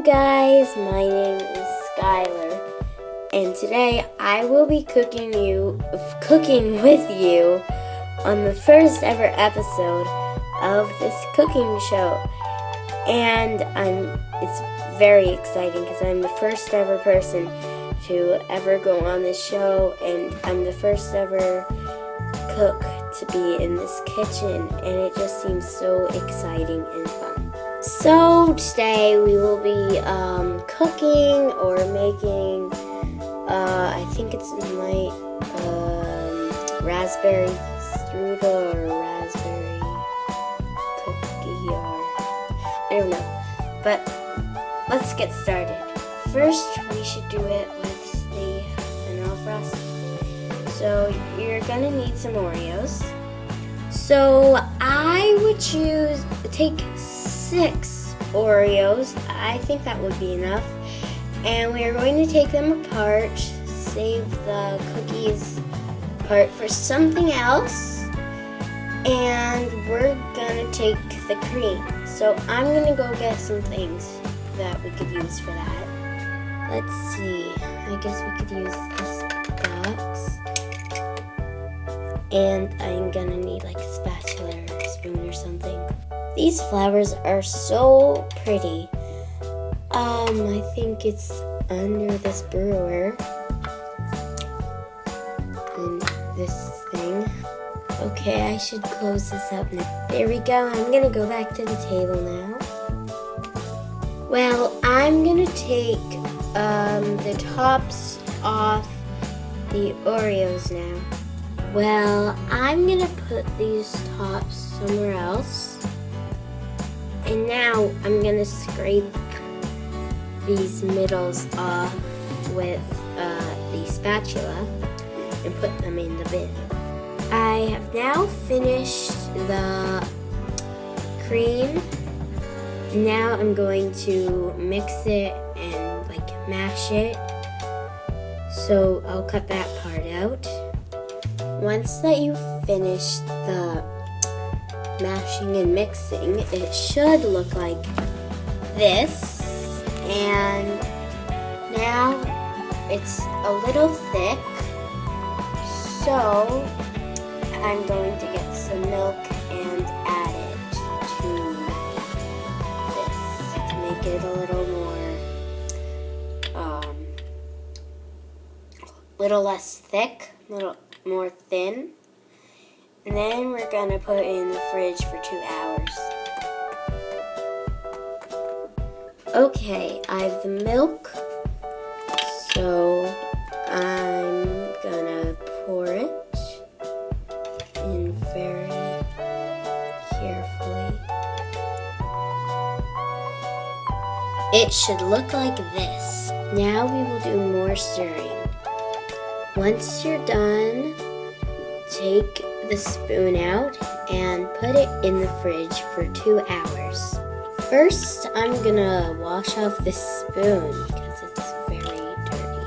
guys, my name is Skylar, and today I will be cooking with you on the first ever episode of this cooking show. And it's very exciting because I'm the first ever person to ever go on this show, and I'm the first ever cook to be in this kitchen, and it just seems so exciting and fun. So today we will be cooking or making, I think it's raspberry strudel or raspberry cookie, or I don't know. But let's get started. First, we should do it with the vanilla frosting. So you're gonna need some Oreos. So I would take 6 Oreos. I think that would be enough. And we are going to take them apart, save the cookies part for something else, and we're gonna take the cream. So I'm gonna go get some things that we could use for that. Let's see, I guess we could use this box. And I'm gonna need like a spatula or a spoon or something. These flowers are so pretty. I think it's under this brewer. And this thing. Okay, I should close this up now. There we go. I'm gonna go back to the table now. Well, I'm gonna take the tops off the Oreos now. Well, I'm gonna put these tops somewhere else. And now I'm gonna scrape these middles off with the spatula and put them in the bin. I have now finished the cream. Now I'm going to mix it and mash it. So I'll cut that part out. Once that you've finished the mashing and mixing, it should look like this. And now it's a little thick, so I'm going to get some milk and add it to this to make it a little less thick, a little more thin. And then we're gonna put it in the fridge for 2 hours. Okay, I have the milk, so I'm gonna pour it in very carefully. It should look like this. Now we will do more stirring. Once you're done, take the spoon out and put it in the fridge for 2 hours. First, I'm gonna wash off this spoon because it's very dirty.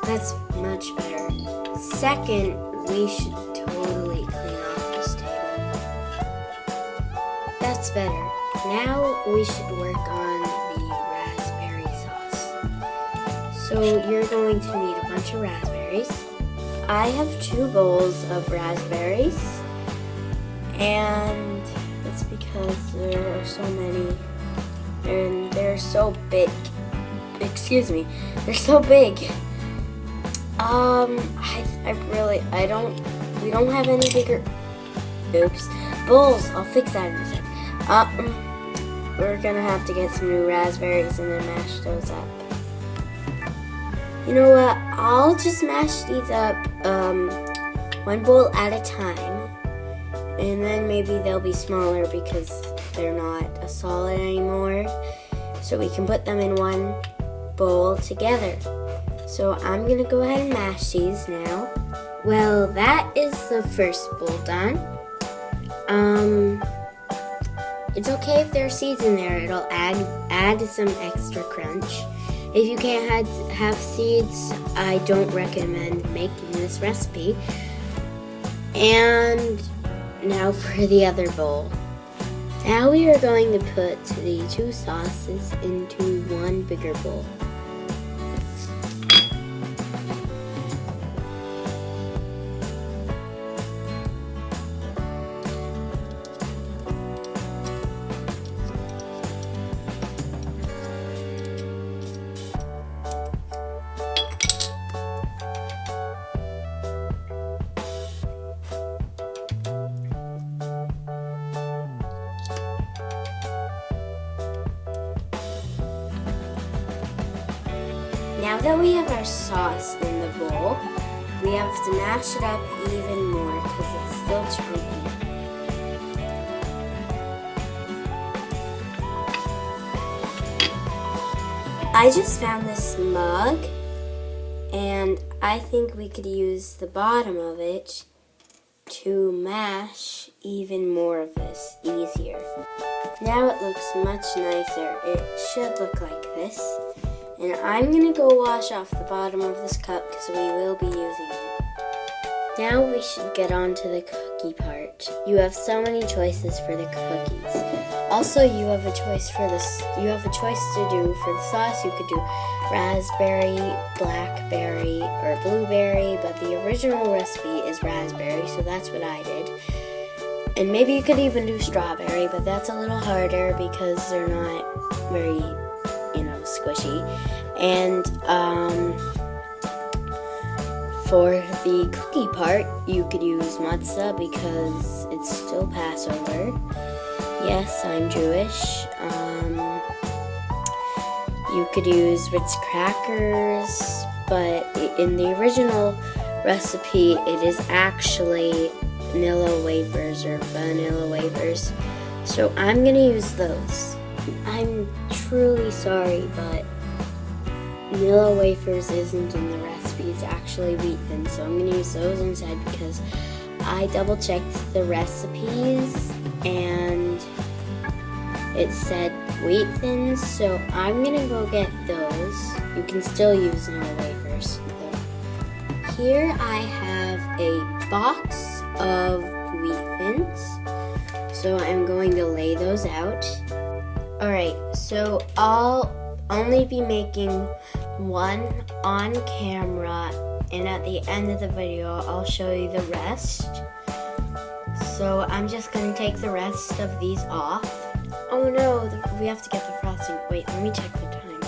That's much better. Second, we should totally clean off this table. That's better. Now we should work on the raspberry sauce. So you're going to need a bunch of raspberries. I have 2 bowls of raspberries, and it's because there are so many, and they're so big. Excuse me, they're so big. We don't have any bigger, bowls. I'll fix that in a sec. We're gonna have to get some new raspberries and then mash those up. You know what? I'll just mash these up 1 bowl at a time, and then maybe they'll be smaller because they're not a solid anymore. So we can put them in 1 bowl together. So I'm gonna go ahead and mash these now. Well, that is the first bowl done. It's okay if there are seeds in there. It'll add some extra crunch. If you can't have seeds, I don't recommend making this recipe. And now for the other bowl. Now we are going to put the two sauces into one bigger bowl. Now that we have our sauce in the bowl, we have to mash it up even more because it's still chunky. I just found this mug, and I think we could use the bottom of it to mash even more of this easier. Now it looks much nicer. It should look like this. And I'm gonna go wash off the bottom of this cup because we will be using it. Now we should get on to the cookie part. You have so many choices for the cookies. Also, you have a choice for this. You have a choice to do for the sauce. You could do raspberry, blackberry, or blueberry, but the original recipe is raspberry, so that's what I did. And maybe you could even do strawberry, but that's a little harder because they're not very squishy. And for the cookie part, you could use matzah because it's still Passover. Yes, I'm Jewish. You could use Ritz crackers, but in the original recipe, it is actually vanilla wafers or vanilla wafers. So I'm gonna use those. I'm truly sorry, but vanilla wafers isn't in the recipe. It's actually wheat thins, so I'm going to use those instead because I double-checked the recipes and it said wheat thins, so I'm going to go get those. You can still use vanilla wafers, though. Here I have a box of wheat thins, so I'm going to lay those out. Alright, so I'll only be making one on camera, and at the end of the video I'll show you the rest. So I'm just going to take the rest of these off. Oh no, we have to get the frosting. Wait, let me check the time.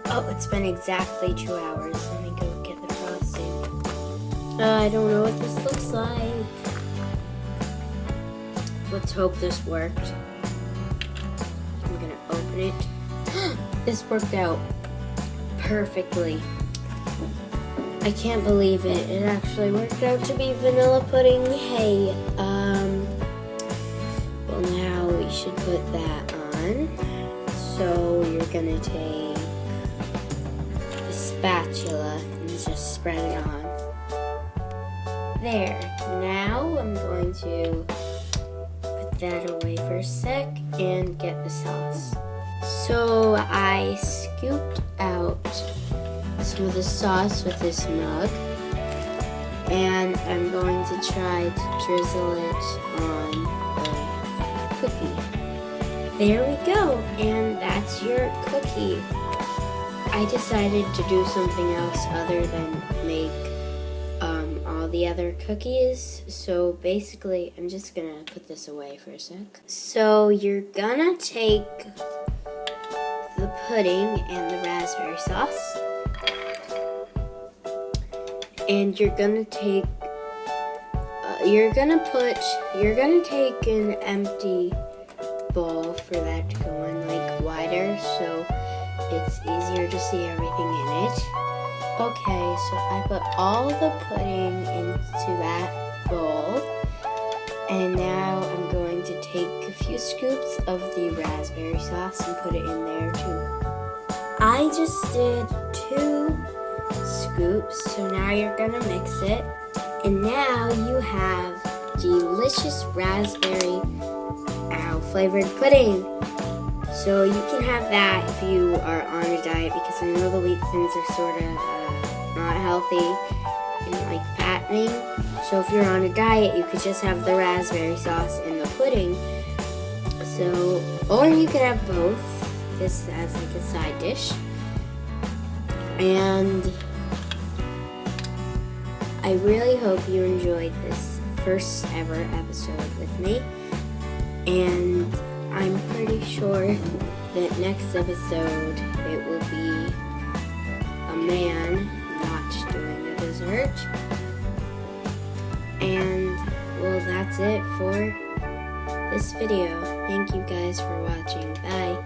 Oh, it's been exactly 2 hours. Let me go get the frosting. I don't know what this looks like. Let's hope this worked. Open it. This worked out perfectly. I can't believe it. It actually worked out to be vanilla pudding. Hey, well now we should put that on. So you're gonna take a spatula and just spread it on. There. Now I'm going to that away for a sec and get the sauce. So I scooped out some of the sauce with this mug, and I'm going to try to drizzle it on the cookie. There we go, and that's your cookie. I decided to do something else other than make all the other cookies. So basically, I'm just gonna put this away for a sec. So you're gonna take the pudding and the raspberry sauce, and you're gonna take an empty bowl for that to go in, like wider, so it's easier to see everything in it. Okay, so I put all the pudding into that bowl, and now I'm going to take a few scoops of the raspberry sauce and put it in there too. I just did 2 scoops, so now you're gonna mix it, and now you have delicious raspberry flavored pudding. So you can have that if you are on a diet, because I know the wheat thins are sort of not healthy and like fattening. So if you're on a diet, you could just have the raspberry sauce in the pudding. So, or you could have both, this as like a side dish. And I really hope you enjoyed this first ever episode with me. And I'm pretty sure that next episode it will be a man not doing a dessert. And well, that's it for this video. Thank you guys for watching. Bye.